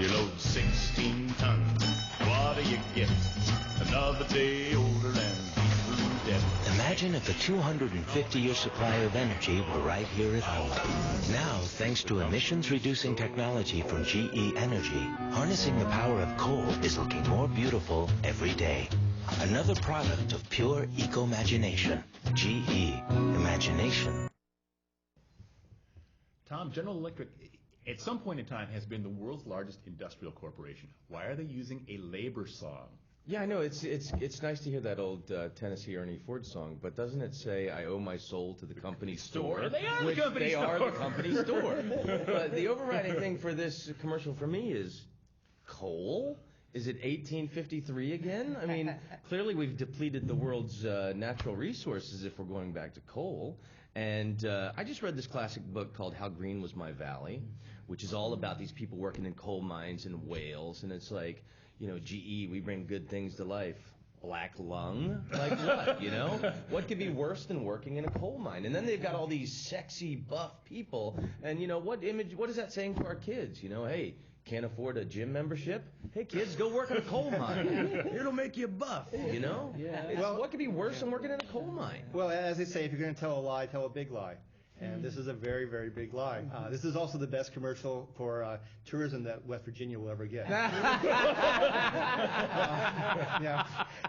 You load 16 tons. What do you get? Another day older and peaceful death. Imagine if a 250-year supply of energy were right here at home. Now, thanks to emissions-reducing technology from GE Energy, harnessing the power of coal is looking more beautiful every day. Another product of pure eco-imagination. GE. Imagination. Tom, General Electric, at some point in time, has been the world's largest industrial corporation. Why are they using a labor song? Yeah, I know. It's nice to hear that old Tennessee Ernie Ford song, but doesn't it say, I owe my soul to the company store? They are the company store. They are the company store. But the overriding thing for this commercial for me is coal? Is it 1853 again? I mean, clearly we've depleted the world's natural resources if we're going back to coal. And I just read this classic book called How Green Was My Valley, which is all about these people working in coal mines in Wales. And it's like, you know, GE, we bring good things to life. Black lung? Like what, you know? What could be worse than working in a coal mine? And then they've got all these sexy, buff people. And, you know, what is that saying to our kids? You know, hey, can't afford a gym membership? Hey, kids, go work in a coal mine. It'll make you buff, you know? Yeah. Well, what could be worse than working in a coal mine? Well, as they say, if you're going to tell a lie, tell a big lie. And this is a very, very big lie. This is also the best commercial for tourism that West Virginia will ever get. Yeah.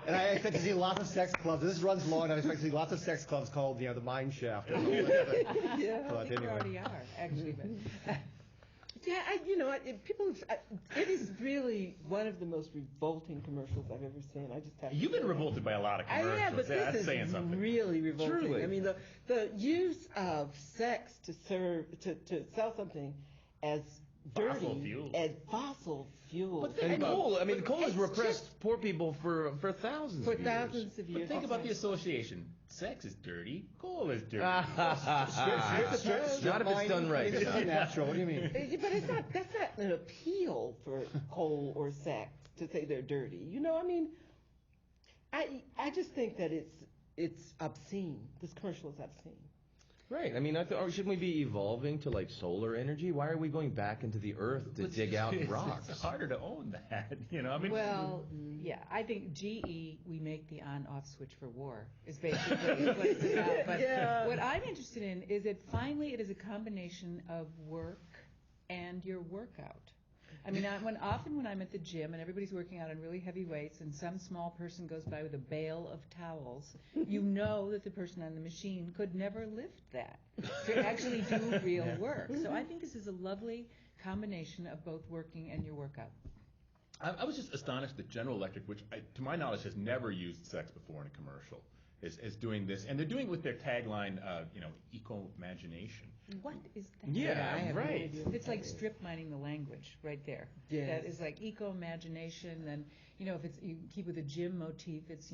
And I expect to see lots of sex clubs. This runs long, and I expect to see lots of sex clubs called, you know, the Mine Shaft. Yeah, But I think there already are, actually. But yeah, it is really one of the most revolting commercials I've ever seen. I just have. You've been revolted by a lot of commercials. Yeah, but that's this saying is something. really revolting. Truly. I mean, the use of sex to sell something as dirty as fossil fuel. But coal has repressed poor people for thousands of years. Thousands of years. But think about the association. Sex is dirty. Coal is dirty. Not if it's done right. It's unnatural. What do you mean? But that's not an appeal for coal or sex to say they're dirty. You know, I mean, I just think that it's obscene. This commercial is obscene. Right. I mean, shouldn't we be evolving to like solar energy? Why are we going back into the earth to dig out rocks? It's harder to own that, you know. I mean, well, yeah, I think GE, we make the on-off switch for war, is basically what it's about. But what I'm interested in is that finally it is a combination of work and your workout. I mean, when I'm at the gym and everybody's working out on really heavy weights and some small person goes by with a bale of towels, you know that the person on the machine could never lift that to actually do real work. So I think this is a lovely combination of both working and your workout. I was just astonished that General Electric, which to my knowledge has never used sex before in a commercial, is doing this, and they're doing it with their tagline, eco-imagination. What is that? Yeah, I have right. no idea. It's like strip mining the language right there. Yes. That is like eco-imagination, and if you keep with a gym motif, it's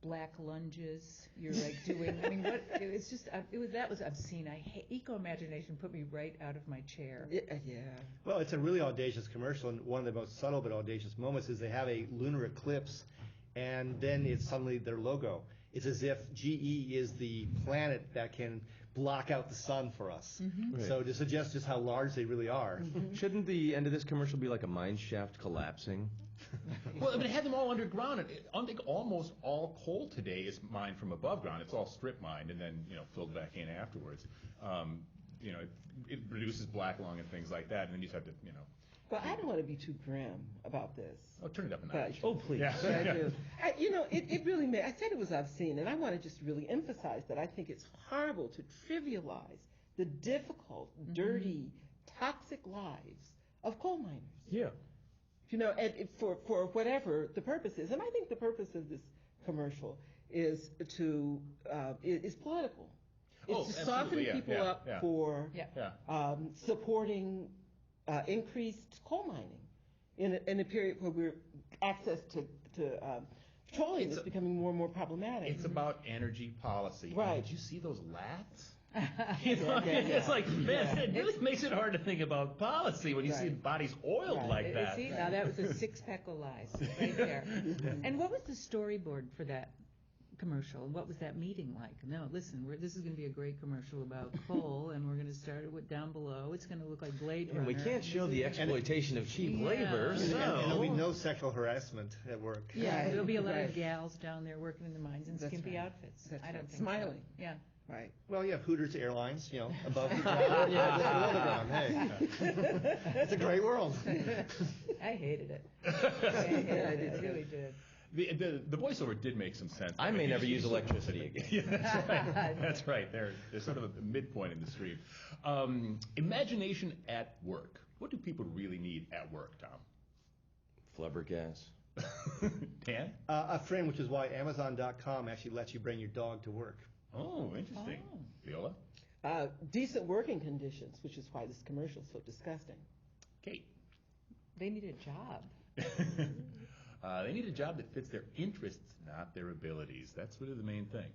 black lunges. You're like doing. I mean, it's just that was obscene. I hate eco-imagination. Put me right out of my chair. Yeah. Well, it's a really audacious commercial, and one of the most subtle but audacious moments is they have a lunar eclipse, and then it's suddenly their logo. It's as if GE is the planet that can block out the sun for us. Mm-hmm. Right. So to suggest just how large they really are. Mm-hmm. Shouldn't the end of this commercial be like a mine shaft collapsing? Well, but it had them all underground. I think almost all coal today is mined from above ground. It's all strip mined and then filled back in afterwards. It produces black lung and things like that, and then you just have to But I don't want to be too grim about this. Oh, turn it up a notch. Oh, please. Yeah. But I do. It really made. I said it was obscene, and I want to just really emphasize that I think it's horrible to trivialize the difficult, dirty, toxic lives of coal miners. Yeah. And for whatever the purpose is, and I think the purpose of this commercial is political. It's to soften people up for supporting increased coal mining in a period where we're access to petroleum is becoming more and more problematic. It's about energy policy. Right. Did you see those lats? It's like, man, it really makes it hard to think about policy when you see bodies oiled like that. See, now that was a six-pack of lies right there. And what was the storyboard for that commercial. And what was that meeting like? No, listen, this is going to be a great commercial about coal, and we're going to start it with down below. It's going to look like Blade Runner. And we can't show the exploitation of cheap labor, And there'll be no sexual harassment at work. Yeah, there'll be a lot of gals down there working in the mines in skimpy outfits. I don't think Smiling. So. Yeah. Right. Well, you have Hooters Airlines, above the ground, below the ground. Hey, it's a great world. I hated it. I really did. The voiceover did make some sense. I may never use electricity again. Yeah, that's right. That's right. They're sort of a midpoint in the stream. Imagination at work. What do people really need at work, Tom? Flubbergas. Dan? A friend, which is why Amazon.com actually lets you bring your dog to work. Oh, interesting. Leola? Decent working conditions, which is why this commercial is so disgusting. Kate? They need a job. They need a job that fits their interests, not their abilities. That's really the main thing.